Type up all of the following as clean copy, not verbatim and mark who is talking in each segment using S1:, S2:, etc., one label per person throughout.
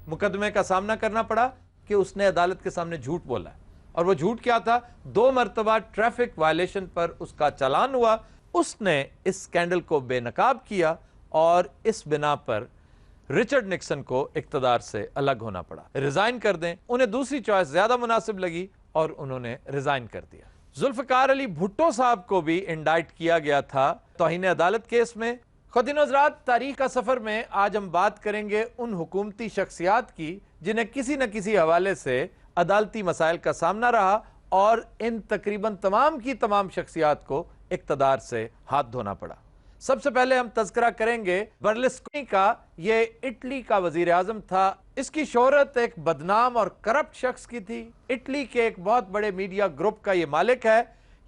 S1: मुकदमे का सामना करना पड़ा कि उसने अदालत के सामने झूठ बोला है। और वो झूठ क्या था? 2 मरतबा ट्रैफिक वायलेशन पर उसका चालान हुआ। उसने इस स्कैंडल को बेनकाब किया और इस बिना पर रिचर्ड निक्सन को इक्तदार से अलग होना पड़ा, रिजाइन कर दें। उन्हें दूसरी चॉइस ज्यादा मुनासिब लगी और उन्होंने रिजाइन कर दिया। जुल्फकार अली भुट्टो साहब को भी इंडाइट किया गया था तौहीन अदालत केस में। ख़ुदीन हज़रात, तारीख का सफर में आज हम बात करेंगे उन हुकूमती शख्सियात की जिन्हें किसी न किसी हवाले से अदालती मसाइल का सामना रहा, और इन तकरीबन तमाम की तमाम शख्सियात को इक्तदार से हाथ धोना पड़ा। सबसे पहले हम तज़किरा करेंगे बर्लुस्कोनी का। ये इटली का वजीर आज़म था। इसकी शोहरत एक बदनाम और करप्ट शख्स की थी। इटली के एक बहुत बड़े मीडिया ग्रुप का ये मालिक है।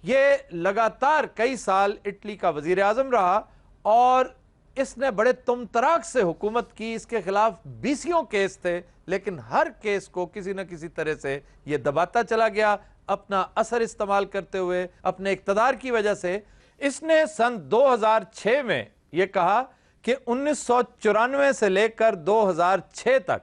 S1: ये लगातार कई साल इटली का वजीर आज़म रहा और इसने बड़े तुमतराक से हुकूमत की। इसके खिलाफ 20 केस थे, लेकिन हर केस को किसी न किसी तरह से ये दबाता चला गया, अपना असर इस्तेमाल करते हुए, अपने इक़्तिदार की वजह से। इसने सन 2006 में ये कहा कि 1994 से लेकर 2006 तक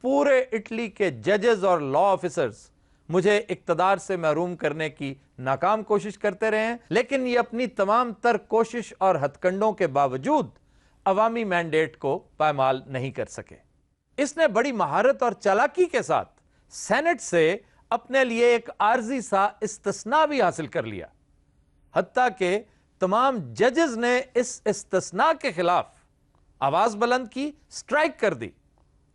S1: पूरे इटली के जजेस और लॉ ऑफिसर्स मुझे इक़्तिदार से महरूम करने की नाकाम कोशिश करते रहे हैं, लेकिन ये अपनी तमाम तर कोशिश और हथकंडों के बावजूद अवामी मैंडेट को पायमाल नहीं कर सके। इसने बड़ी महारत और चालाकी के साथ सेनेट से अपने लिए एक आर्जी सा इस्तिस्ना भी हासिल कर लिया। हत्ता के तमाम जजेस ने इस इस्तिस्ना के खिलाफ आवाज बुलंद की, स्ट्राइक कर दी,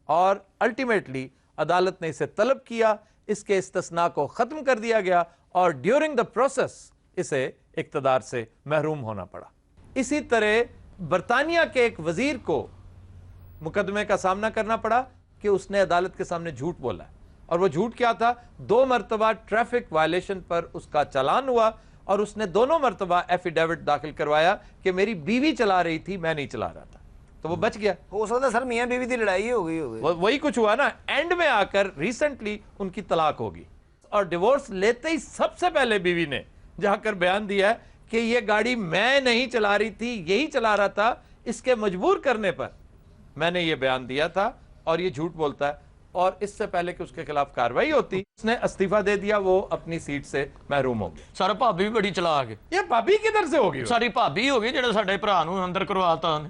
S1: और अल्टीमेटली अदालत ने इसे तलब किया। इसके इस्तिस्ना को खत्म कर दिया गया और ड्यूरिंग द प्रोसेस इसे इक़्तिदार से महरूम होना पड़ा। इसी तरह बरतानिया के एक वजीर को मुकदमे का सामना करना पड़ा कि उसने अदालत के सामने झूठ बोला है। और वो झूठ क्या था? 2 मरतबा ट्रैफिक वायलेशन पर उसका चालान हुआ और उसने दोनों मरतबा एफिडेविट दाखिल करवाया कि मेरी बीवी चला रही थी, मैं नहीं चला रहा था। तो वो बच गया।
S2: हो सकता है सर मियां बीवी की लड़ाई हो गई होगी।
S1: वही कुछ हुआ ना। एंड में आकर रिसेंटली उनकी तलाक होगी और डिवोर्स लेते ही सबसे पहले बीवी ने जाकर बयान दिया है कि ये गाड़ी मैं नहीं चला रही थी, यही चला रहा था, इसके मजबूर करने पर मैंने ये बयान दिया था, और ये झूठ बोलता है। और इससे पहले कि उसके खिलाफ कार्रवाई होती, उसने इस्तीफा दे दिया, वो अपनी सीट से महरूम हो गया।
S3: सर भाभी भी बड़ी चलाक है।
S1: ये भाभी किधर से होगी?
S3: सारी भाभी हो गई जेड़ा साडे भरा नूं अंदर करवाता ने।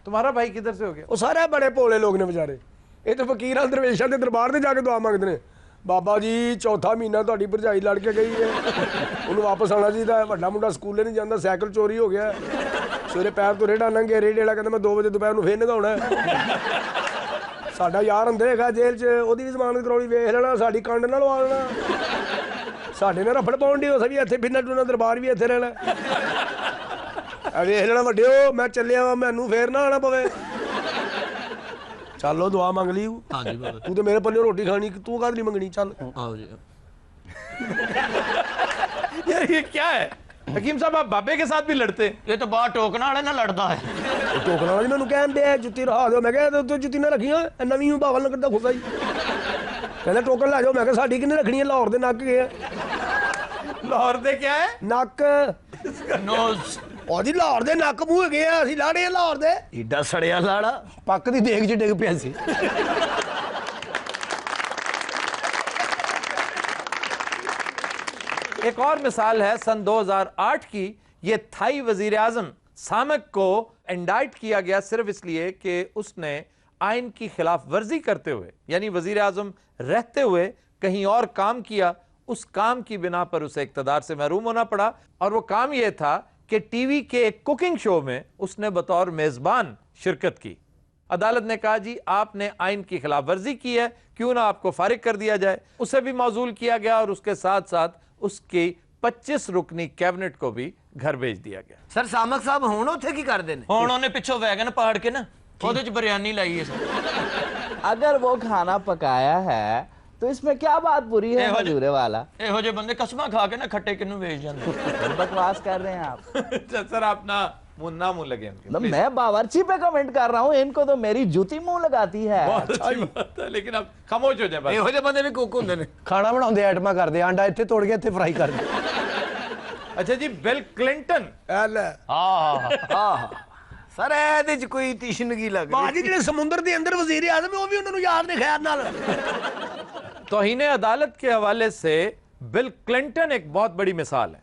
S1: तुम्हारा भाई किधर से हो गया?
S4: वो सारे बड़े भोले लोग ने बेचारे। ये तो फकीर दरवेशां दे दरबार ते जाके दुआ मंगदे ने, बाबा जी चौथा महीना तुहाडी भरजाई लड़ के गई है, उन्होंने वापस आना चाहिए। वड्डा मुंडा स्कूले नहीं जाता, साइकिल चोरी हो गया, सवेरे पैर तो रेड़ा लंघे, रेड़े वाला कहता मैं 2 बजे दोपहर ਨੂੰ ਫੇਰ ਨਗਾਉਣਾ ਹੈ। ਸਾਡਾ ਯਾਰ ਅੰਦਰ ਹੈਗਾ ਜੇਲ੍ਹ 'ਚ, ਉਹਦੀ ਵੀ ਜ਼ਮਾਨਤ ਕਰਾਉਣੀ, ਵੇਖ ਲੈਣਾ ਸਾਡੀ ਕੰਡ ਨਾਲ ਲਵਾ ਲੈਣਾ। ਸਾਡੇ ਨੇ ਰਫੜ ਪਾਉਣ ਦੀ, ਉਸ ਵੀ ਇੱਥੇ ਫਿਰਨਾ ਟੁਰਨਾ, ਦਰਬਾਰ ਵੀ ਇੱਥੇ ਰਹਿਣਾ। ਵੇਖ ਲੈਣਾ ਵੱਡਿਓ, ਮੈਂ ਚੱਲਿਆ ਵਾ, ਮੈਨੂੰ ਫੇਰ ਨਾ ਆਣਾ ਪਵੇ। ਚੱਲੋ ਦੁਆ ਮੰਗ ਲਈ।
S3: ਹਾਂਜੀ ਬਾਬਾ।
S4: ਤੂੰ ਤੇ ਮੇਰੇ ਪੱਲੇ ਰੋਟੀ ਖਾਣੀ, ਤੂੰ ਕਾਹਦੇ ਲਈ ਮੰਗਣੀ? ਚੱਲ
S3: आओ जी।
S1: यार ये क्या है? हकीम साहब आप बाबे के साथ भी लड़ते हैं?
S3: ये तो बाहर टोकना वाले ना लड़ता है।
S4: ਟੋਕਣ ਵਾਲਾ ਜੀ ਮੈਨੂੰ ਕਹਿਣ ਦੇ ਜੁੱਤੀ ਰਹਾ ਦਿਓ। ਮੈਂ ਕਿਹਾ ਤੂੰ ਜੁੱਤੀ ਨਾ ਰੱਖੀਆਂ, ਨਵੀਂ ਨੂੰ ਬਾਵਲ ਨਗਰ ਦਾ ਖੁੱਸਾ ਜੀ। ਕਹਿੰਦਾ ਟੋਕਨ ਲੈ ਜਾਓ। ਮੈਂ ਕਿਹਾ ਸਾਡੀ ਕਿੰਨੇ ਰੱਖਣੀ ਹੈ? ਲਾਹੌਰ ਦੇ ਨੱਕ ਗਏ।
S1: लाहौर दे क्या है?
S4: ਨੱਕ
S3: नोज।
S4: ਉਹਦੀ ਲਾਹੌਰ ਦੇ ਨੱਕ ਮੂੰਹ ਹੈਗੇ ਆ, ਅਸੀਂ ਲਾੜੇ ਆ ਲਾਹੌਰ ਦੇ।
S2: ਏਡਾ ਸੜਿਆ ਲਾੜਾ
S4: ਪੱਕ ਦੀ ਦੇਖ ਚ ਡਿੱਗ ਪਿਆ ਸੀ।
S1: एक और मिसाल है सन 2008 की। ये थाई वजीर आजम सामक को इंडाइट किया गया सिर्फ इसलिए कि उसने आइन की खिलाफ वर्जी करते हुए, यानी वजीर आजम रहते हुए कहीं और काम किया। उस काम की बिना पर उसे इक़्तिदार से महरूम होना पड़ा, और वो काम यह था कि टीवी के एक कुकिंग शो में उसने बतौर मेजबान शिरकत की। अदालत ने कहा जी आपने आइन की खिलाफ वर्जी की है, क्यों ना आपको फारिग कर दिया जाए। उसे भी मौजूल किया गया और उसके साथ साथ उसकी 25 रुकनी कैबिनेट को भी घर भेज दिया गया।
S2: ਸਰ ਸਾਮਕ ਸਾਹਿਬ ਹੁਣ ਉੱਥੇ ਕੀ ਕਰਦੇ ਨੇ?
S3: ਹੁਣ ਉਹਨੇ ਪਿੱਛੋਂ ਵੈਗਨ ਪਾੜ ਕੇ ਨਾ ਉਹਦੇ ਚ ਬਿਰਿਆਨੀ ਲਾਈ ਹੈ ਸਰ।
S5: अगर वो खाना पकाया है तो इसमें क्या बात बुरी है? मजूरे वाला
S3: ਇਹੋ ਜਿਹੇ ਬੰਦੇ ਕਸਮਾਂ ਖਾ ਕੇ ਨਾ ਖੱਟੇ ਕਿਨੂੰ ਵੇਚ ਜਾਂਦੇ।
S5: फिर बकवास कर रहे हैं आप।
S1: सर आप ना मुन्ना मुंह लगे उनके,
S5: मतलब
S1: please।
S5: मैं बावर्ची पे कमेंट कर रहा हूँ, इनको तो मेरी जूती मुंह लगाती है।
S1: बहुत अच्छी बात है, लेकिन आप खामोश हो जाए बस।
S2: ਇਹੋ ਜਿਹੇ ਬੰਦੇ ਵੀ ਕੁੱਕ ਹੁੰਦੇ ਨੇ।
S4: ਖਾਣਾ ਬਣਾਉਂਦੇ ਆਈਟਮਾਂ ਕਰਦੇ, ਆਂਡਾ ਇੱਥੇ ਤੋੜ ਕੇ ਇੱਥੇ ਫਰਾਈ ਕਰਦੇ।
S1: अच्छा जी, बिल क्लिंटन
S4: ਐ ਲੈ
S3: ਹਾਂ ਹਾਂ
S2: ਆਹ ਸਰ ਇਹਦੇ ਚ ਕੋਈ ਤੀਸ਼ਨਗੀ ਲੱਗ ਰਹੀ
S4: ਬਾਜੀ ਜਿਹੜੇ ਸਮੁੰਦਰ ਦੇ ਅੰਦਰ ਵਜ਼ੀਰ ਆਜ਼ਮ ਉਹ ਵੀ ਉਹਨਾਂ ਨੂੰ ਯਾਦ ਨੇ ਖੈਰ ਨਾਲ
S1: तौहीन अदालत के हवाले से बिल क्लिंटन एक बहुत बड़ी मिसाल है।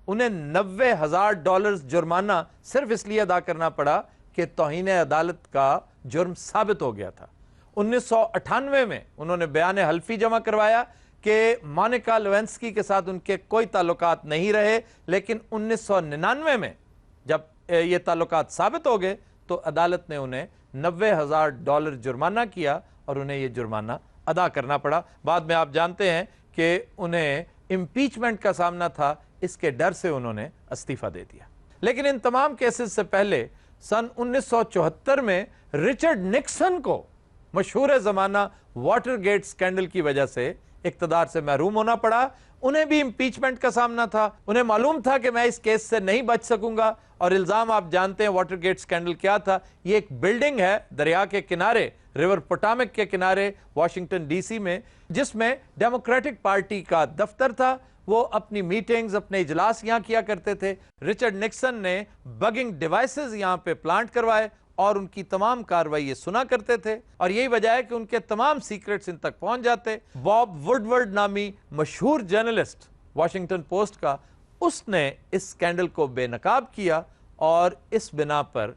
S1: उन्हें $90,000 जुर्माना सिर्फ इसलिए अदा करना पड़ा कि तौहीन अदालत का जुर्म साबित हो गया था। 1998 में उन्होंने बयान हल्फी जमा करवाया कि मोनिका लेविंस्की के साथ उनके कोई ताल्लुकात नहीं रहे, लेकिन 1999 में जब ये ताल्लुकात साबित हो गए तो अदालत ने उन्हें $90,000 जुर्माना किया और उन्हें ये जुर्माना अदा करना पड़ा। बाद में आप जानते हैं कि उन्हें इम्पीचमेंट का सामना था, इसके डर से उन्होंने इस्तीफा दे दिया। लेकिन इन तमाम केसेस से पहले सन 1974 में रिचर्ड निक्सन को मशहूर ज़माना वाटरगेट स्कैंडल की वजह से इक़्तिदार से महरूम होना पड़ा। उन्हें भी इम्पीचमेंट का सामना था। उन्हें मालूम था कि मैं इस केस से नहीं बच सकूंगा और इल्ज़ाम आप जानते हैं वाटरगेट स्कैंडल क्या था। ये एक बिल्डिंग है दरिया के किनारे, रिवर पोटामिक के किनारे वाशिंगटन डीसी में, जिसमें डेमोक्रेटिक पार्टी का दफ्तर था। वो अपनी मीटिंग्स, अपने इजलास यहाँ किया करते थे। रिचर्ड निक्सन ने बगिंग डिवाइसेस यहाँ पे प्लांट करवाए और उनकी तमाम कार्रवाई ये सुना करते थे, और यही वजह है कि उनके तमाम सीक्रेट्स इन तक पहुंच जाते। बॉब वुडवर्ड नामी मशहूर जर्नलिस्ट वाशिंगटन पोस्ट का, उसने इस स्कैंडल को बेनकाब किया और इस बिना पर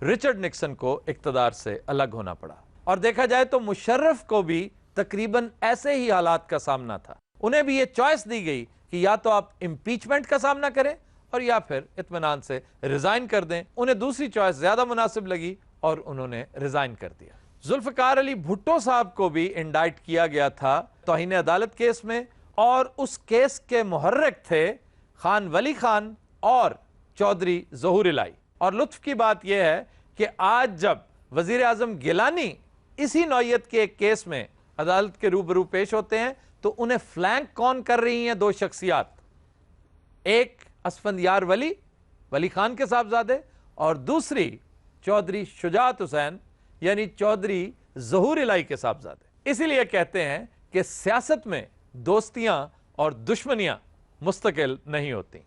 S1: रिचर्ड निक्सन को इक़्तिदार से अलग होना पड़ा। और देखा जाए तो मुशर्रफ को भी तकरीबन ऐसे ही हालात का सामना था। उन्हें भी ये चॉइस दी गई कि या तो आप इम्पीचमेंट का सामना करें और या फिर इत्मीनान से रिजाइन कर दें। उन्हें दूसरी चॉइस ज्यादा मुनासिब लगी और उन्होंने रिजाइन कर दिया। जुल्फ़िकार अली भुट्टो साहब को भी इंडाइट किया गया था तौहीन अदालत केस में, और उस केस के मुहर्रिक थे खान वली खान और चौधरी ज़हूर इलाई। और लुत्फ की बात यह है कि आज जब वज़ीर आज़म गिलानी इसी नौयत के एक केस में अदालत के रूबरू पेश होते हैं तो उन्हें फ्लैंक कौन कर रही हैं? दो शख्सियात, एक असफंदियार वली खान के साहबजादे और दूसरी चौधरी शुजात हुसैन यानी चौधरी ज़हूर इलाई के साहबजादे। इसीलिए कहते हैं कि सियासत में दोस्तियां और दुश्मनियां मुस्तकिल नहीं होती।